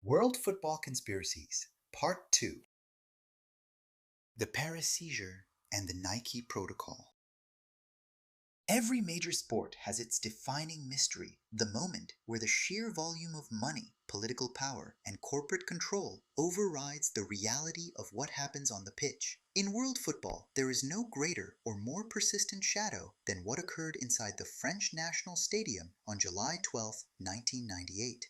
World Football Conspiracies, Part 2. The Paris Seizure and the Nike Protocol. Every major sport has its defining mystery, the moment where the sheer volume of money, political power, and corporate control overrides the reality of what happens on the pitch. In world football, there is no greater or more persistent shadow than what occurred inside the French National Stadium on July 12, 1998.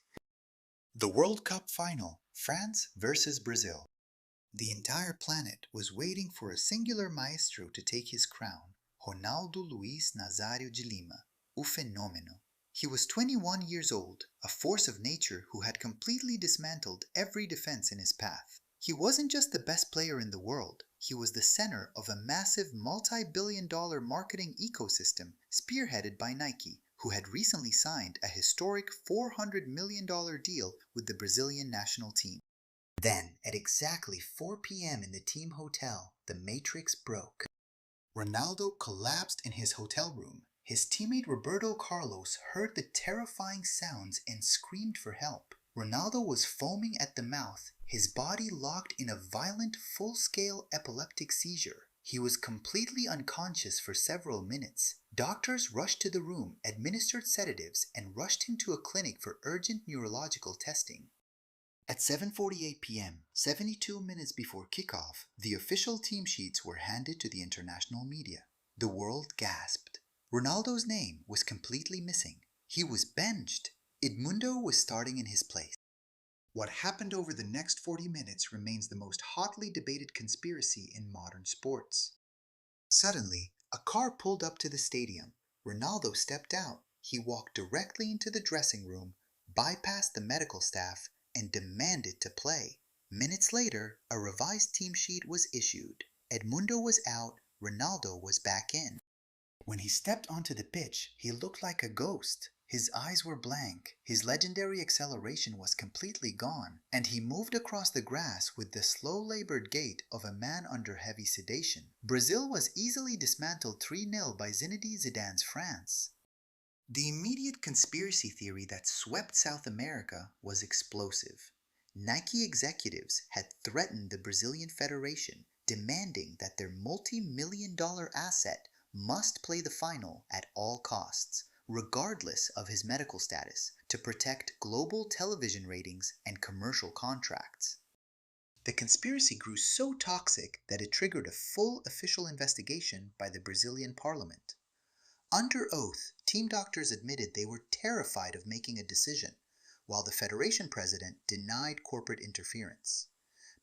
The World Cup final, France versus Brazil. The entire planet was waiting for a singular maestro to take his crown, Ronaldo Luiz Nazário de Lima, o fenômeno. He was 21 years old, a force of nature who had completely dismantled every defense in his path. He wasn't just the best player in the world, he was the center of a massive multi-billion-dollar marketing ecosystem spearheaded by Nike, who had recently signed a historic $400 million deal with the Brazilian national team. Then, at exactly 4 p.m. in the team hotel, the matrix broke. Ronaldo collapsed in his hotel room. His teammate Roberto Carlos heard the terrifying sounds and screamed for help. Ronaldo was foaming at the mouth, his body locked in a violent, full-scale epileptic seizure. He was completely unconscious for several minutes. Doctors rushed to the room, administered sedatives, and rushed him to a clinic for urgent neurological testing. At 7:48 p.m., 72 minutes before kickoff, the official team sheets were handed to the international media. The world gasped. Ronaldo's name was completely missing. He was benched. Edmundo was starting in his place. What happened over the next 40 minutes remains the most hotly debated conspiracy in modern sports. Suddenly, a car pulled up to the stadium. Ronaldo stepped out. He walked directly into the dressing room, bypassed the medical staff, and demanded to play. Minutes later, a revised team sheet was issued. Edmundo was out, Ronaldo was back in. When he stepped onto the pitch, he looked like a ghost. His eyes were blank, his legendary acceleration was completely gone, and he moved across the grass with the slow-labored gait of a man under heavy sedation. Brazil was easily dismantled 3-0 by Zinedine Zidane's France. The immediate conspiracy theory that swept South America was explosive. Nike executives had threatened the Brazilian Federation, demanding that their multi-million-dollar asset must play the final at all costs, regardless of his medical status, to protect global television ratings and commercial contracts. The conspiracy grew so toxic that it triggered a full official investigation by the Brazilian parliament. Under oath, team doctors admitted they were terrified of making a decision, while the federation president denied corporate interference.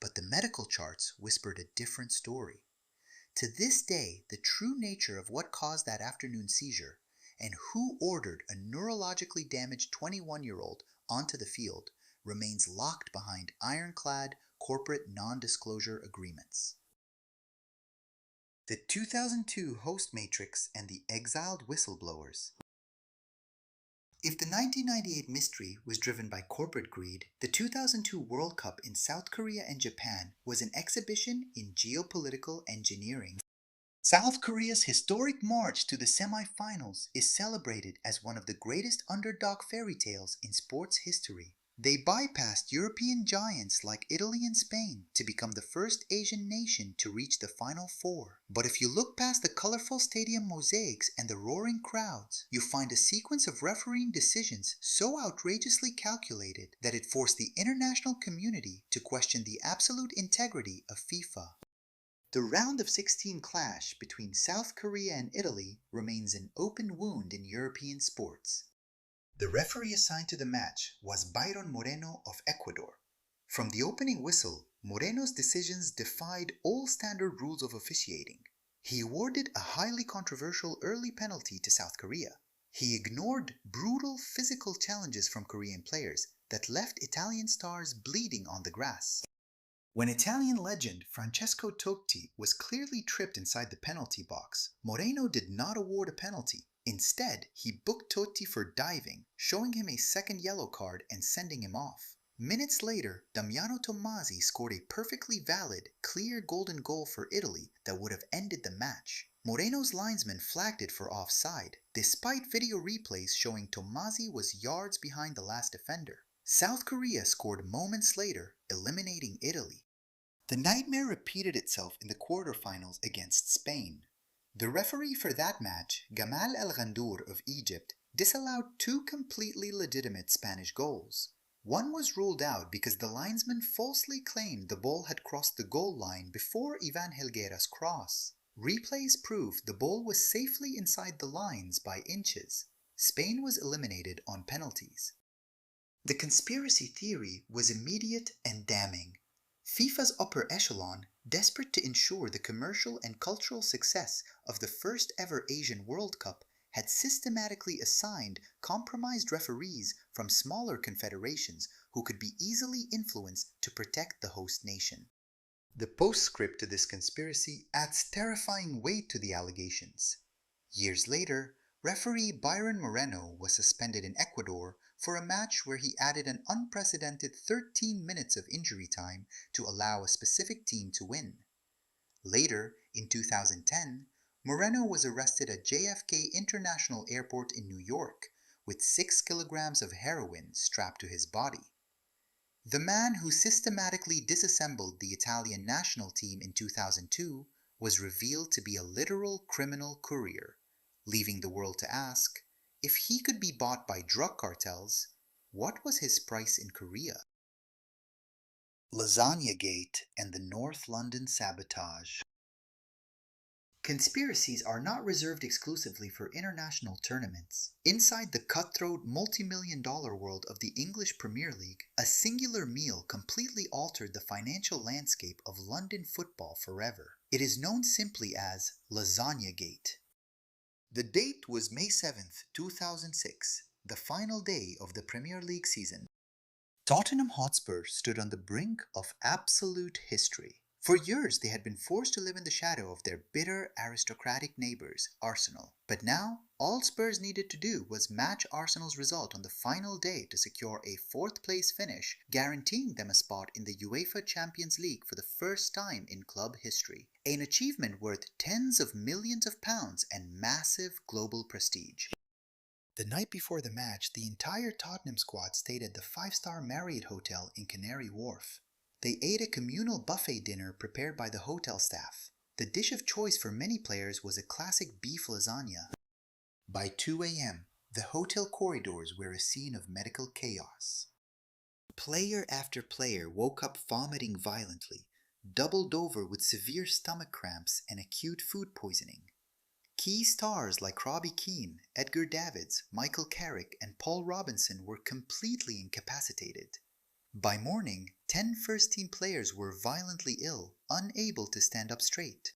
But the medical charts whispered a different story. To this day, the true nature of what caused that afternoon seizure and who ordered a neurologically damaged 21-year-old onto the field remains locked behind ironclad corporate non-disclosure agreements. The 2002 host matrix and the exiled whistleblowers. If the 1998 mystery was driven by corporate greed, the 2002 World Cup in South Korea and Japan was an exhibition in geopolitical engineering. South Korea's historic march to the semifinals is celebrated as one of the greatest underdog fairy tales in sports history. They bypassed European giants like Italy and Spain to become the first Asian nation to reach the Final Four. But if you look past the colorful stadium mosaics and the roaring crowds, you find a sequence of refereeing decisions so outrageously calculated that it forced the international community to question the absolute integrity of FIFA. The round of 16 clash between South Korea and Italy remains an open wound in European sports. The referee assigned to the match was Byron Moreno of Ecuador. From the opening whistle, Moreno's decisions defied all standard rules of officiating. He awarded a highly controversial early penalty to South Korea. He ignored brutal physical challenges from Korean players that left Italian stars bleeding on the grass. When Italian legend Francesco Totti was clearly tripped inside the penalty box, Moreno did not award a penalty. Instead, he booked Totti for diving, showing him a second yellow card and sending him off. Minutes later, Damiano Tommasi scored a perfectly valid, clear golden goal for Italy that would have ended the match. Moreno's linesman flagged it for offside, despite video replays showing Tommasi was yards behind the last defender. South Korea scored moments later, eliminating Italy. The nightmare repeated itself in the quarterfinals against Spain. The referee for that match, Gamal El Ghandour of Egypt, disallowed two completely legitimate Spanish goals. One was ruled out because the linesman falsely claimed the ball had crossed the goal line before Ivan Helguera's cross. Replays proved the ball was safely inside the lines by inches. Spain was eliminated on penalties. The conspiracy theory was immediate and damning. FIFA's upper echelon, desperate to ensure the commercial and cultural success of the first ever Asian World Cup, had systematically assigned compromised referees from smaller confederations who could be easily influenced to protect the host nation. The postscript to this conspiracy adds terrifying weight to the allegations. Years later, referee Byron Moreno was suspended in Ecuador for a match where he added an unprecedented 13 minutes of injury time to allow a specific team to win. Later, in 2010, Moreno was arrested at JFK International Airport in New York with 6 kilograms of heroin strapped to his body. The man who systematically disassembled the Italian national team in 2002 was revealed to be a literal criminal courier, leaving the world to ask, if he could be bought by drug cartels, what was his price in Korea? Lasagna Gate and the North London sabotage. Conspiracies are not reserved exclusively for international tournaments. Inside the cutthroat multi-million-dollar world of the English Premier League, a singular meal completely altered the financial landscape of London football forever. It is known simply as Lasagna Gate. The date was May 7th, 2006, the final day of the Premier League season. Tottenham Hotspur stood on the brink of absolute history. For years they had been forced to live in the shadow of their bitter aristocratic neighbours, Arsenal. But now, all Spurs needed to do was match Arsenal's result on the final day to secure a 4th place finish, guaranteeing them a spot in the UEFA Champions League for the first time in club history. An achievement worth tens of millions of pounds and massive global prestige. The night before the match, the entire Tottenham squad stayed at the 5-star Marriott Hotel in Canary Wharf. They ate a communal buffet dinner prepared by the hotel staff. The dish of choice for many players was a classic beef lasagna. By 2 a.m., the hotel corridors were a scene of medical chaos. Player after player woke up vomiting violently, doubled over with severe stomach cramps and acute food poisoning. Key stars like Robbie Keane, Edgar Davids, Michael Carrick, and Paul Robinson were completely incapacitated. By morning, 10 first-team players were violently ill, unable to stand up straight.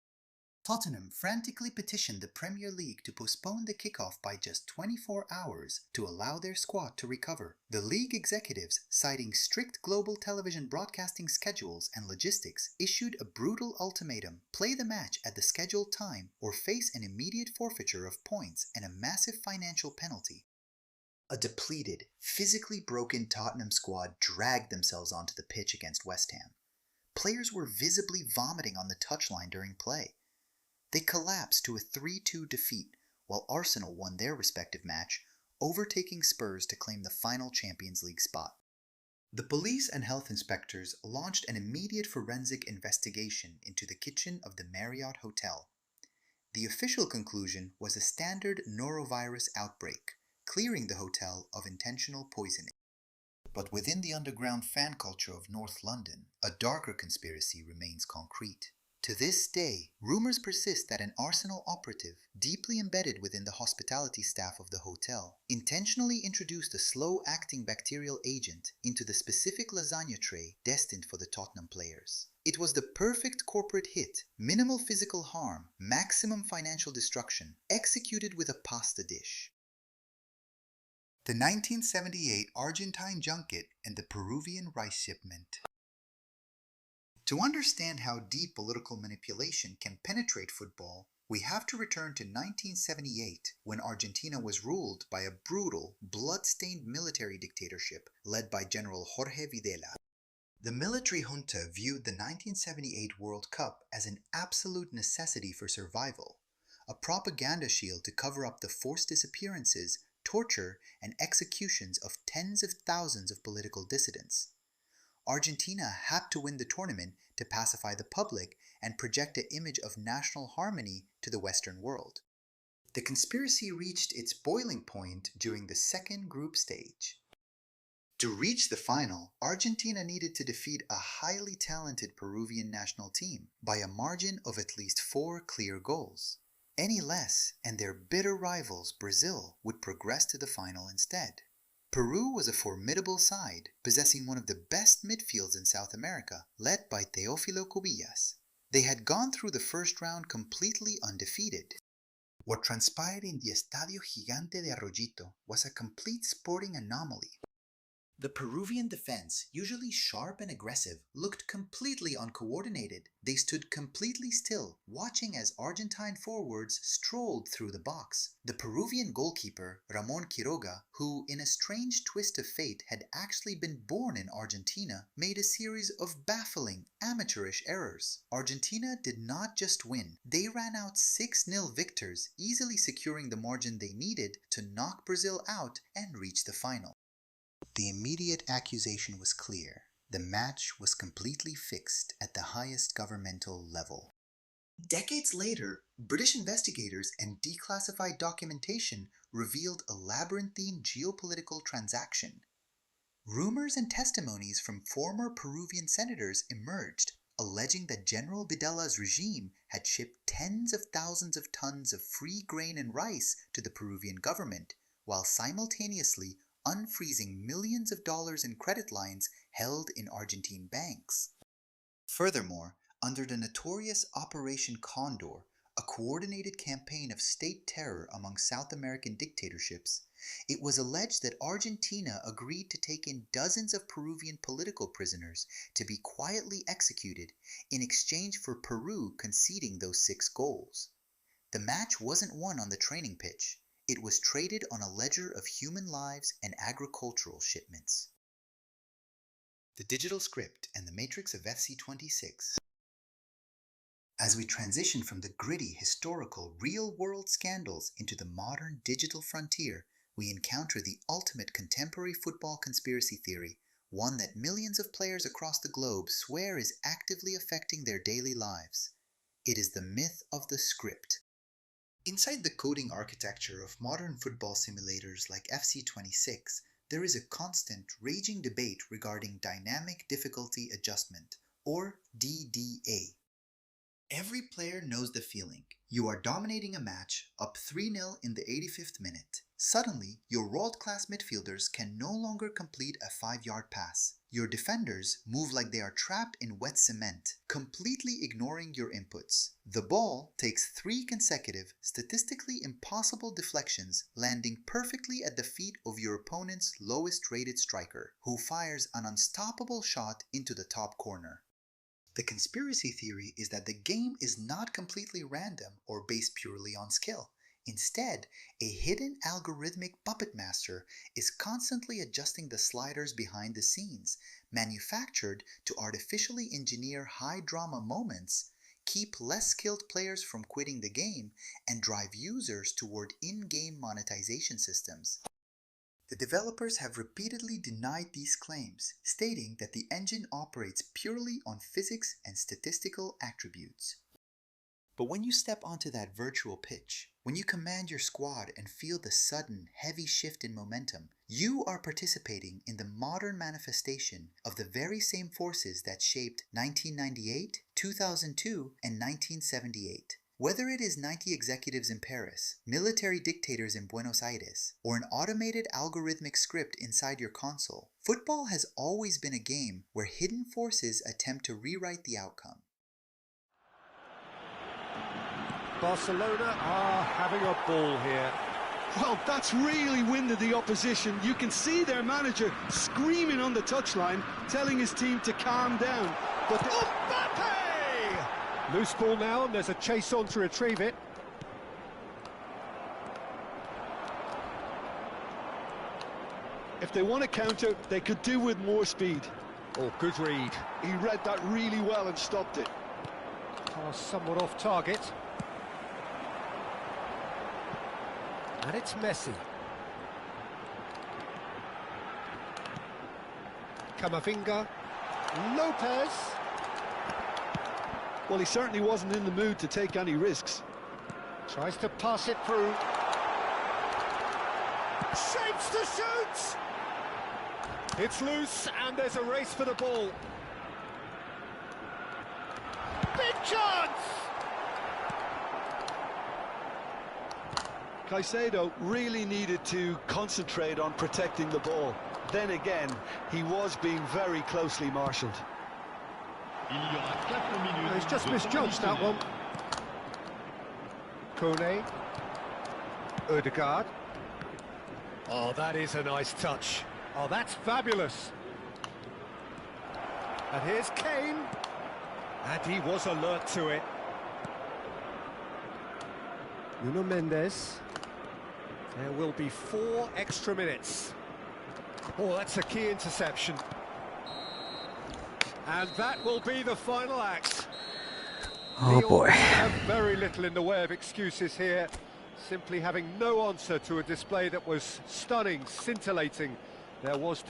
Tottenham frantically petitioned the Premier League to postpone the kickoff by just 24 hours to allow their squad to recover. The league executives, citing strict global television broadcasting schedules and logistics, issued a brutal ultimatum: play the match at the scheduled time or face an immediate forfeiture of points and a massive financial penalty. A depleted, physically broken Tottenham squad dragged themselves onto the pitch against West Ham. Players were visibly vomiting on the touchline during play. They collapsed to a 3-2 defeat, while Arsenal won their respective match, overtaking Spurs to claim the final Champions League spot. The police and health inspectors launched an immediate forensic investigation into the kitchen of the Marriott Hotel. The official conclusion was a standard norovirus outbreak, clearing the hotel of intentional poisoning. But within the underground fan culture of North London, a darker conspiracy remains concrete. To this day, rumors persist that an Arsenal operative, deeply embedded within the hospitality staff of the hotel, intentionally introduced a slow-acting bacterial agent into the specific lasagna tray destined for the Tottenham players. It was the perfect corporate hit: minimal physical harm, maximum financial destruction, executed with a pasta dish. The 1978 Argentine junket and the Peruvian rice shipment. To understand how deep political manipulation can penetrate football, we have to return to 1978, when Argentina was ruled by a brutal, blood-stained military dictatorship led by General Jorge Videla. The military junta viewed the 1978 World Cup as an absolute necessity for survival, a propaganda shield to cover up the forced disappearances, torture, and executions of tens of thousands of political dissidents. Argentina had to win the tournament to pacify the public and project an image of national harmony to the Western world. The conspiracy reached its boiling point during the second group stage. To reach the final, Argentina needed to defeat a highly talented Peruvian national team by a margin of at least 4 clear goals. Any less, and their bitter rivals Brazil would progress to the final instead. Peru was a formidable side, possessing one of the best midfields in South America, led by Teófilo Cubillas. They had gone through the first round completely undefeated. What transpired in the Estadio Gigante de Arroyito was a complete sporting anomaly. The Peruvian defense, usually sharp and aggressive, looked completely uncoordinated. They stood completely still, watching as Argentine forwards strolled through the box. The Peruvian goalkeeper, Ramón Quiroga, who in a strange twist of fate had actually been born in Argentina, made a series of baffling, amateurish errors. Argentina did not just win, they ran out 6-0 victors, easily securing the margin they needed to knock Brazil out and reach the final. The immediate accusation was clear. The match was completely fixed at the highest governmental level. Decades later, British investigators and declassified documentation revealed a labyrinthine geopolitical transaction. Rumors and testimonies from former Peruvian senators emerged, alleging that General Videla's regime had shipped tens of thousands of tons of free grain and rice to the Peruvian government, while simultaneously unfreezing millions of dollars in credit lines held in Argentine banks. Furthermore, under the notorious Operation Condor, a coordinated campaign of state terror among South American dictatorships, it was alleged that Argentina agreed to take in dozens of Peruvian political prisoners to be quietly executed in exchange for Peru conceding those 6 goals. The match wasn't won on the training pitch. It was traded on a ledger of human lives and agricultural shipments. The digital script and the matrix of FC26. As we transition from the gritty, historical, real-world scandals into the modern digital frontier, we encounter the ultimate contemporary football conspiracy theory, one that millions of players across the globe swear is actively affecting their daily lives. It is the myth of the script. Inside the coding architecture of modern football simulators like FC26, there is a constant, raging debate regarding dynamic difficulty adjustment, or DDA. Every player knows the feeling. You are dominating a match, up 3-0 in the 85th minute. Suddenly, your world-class midfielders can no longer complete a 5-yard pass. Your defenders move like they are trapped in wet cement, completely ignoring your inputs. The ball takes 3 consecutive, statistically impossible deflections, landing perfectly at the feet of your opponent's lowest-rated striker, who fires an unstoppable shot into the top corner. The conspiracy theory is that the game is not completely random or based purely on skill. Instead, a hidden algorithmic puppet master is constantly adjusting the sliders behind the scenes, manufactured to artificially engineer high-drama moments, keep less skilled players from quitting the game, and drive users toward in-game monetization systems. The developers have repeatedly denied these claims, stating that the engine operates purely on physics and statistical attributes. But when you step onto that virtual pitch, when you command your squad and feel the sudden, heavy shift in momentum, you are participating in the modern manifestation of the very same forces that shaped 1998, 2002, and 1978. Whether it is 90 executives in Paris, military dictators in Buenos Aires, or an automated algorithmic script inside your console, football has always been a game where hidden forces attempt to rewrite the outcome. Barcelona are having a ball here. Well, that's really winded the opposition. You can see their manager screaming on the touchline, telling his team to calm down. But Mbappe! Loose ball now, and there's a chase on to retrieve it. If they want to counter, they could do with more speed. Oh, good read. He read that really well and stopped it. Pass somewhat off target. And it's Messi. Camavinga. Lopez. Well, he certainly wasn't in the mood to take any risks. Tries to pass it through. Shapes to shoot! It's loose and there's a race for the ball. Big chance! Caicedo really needed to concentrate on protecting the ball. Then again, he was being very closely marshalled. He's just misjudged that one. Kone. Ødegaard. Oh, that is a nice touch. Oh, that's fabulous. And here's Kane. And he was alert to it. Nuno Mendes. There will be 4 extra minutes. Oh, that's a key interception. And that will be the final act. Oh Lyon boy. have very little in the way of excuses here. Simply having no answer to a display that was stunning, scintillating. There was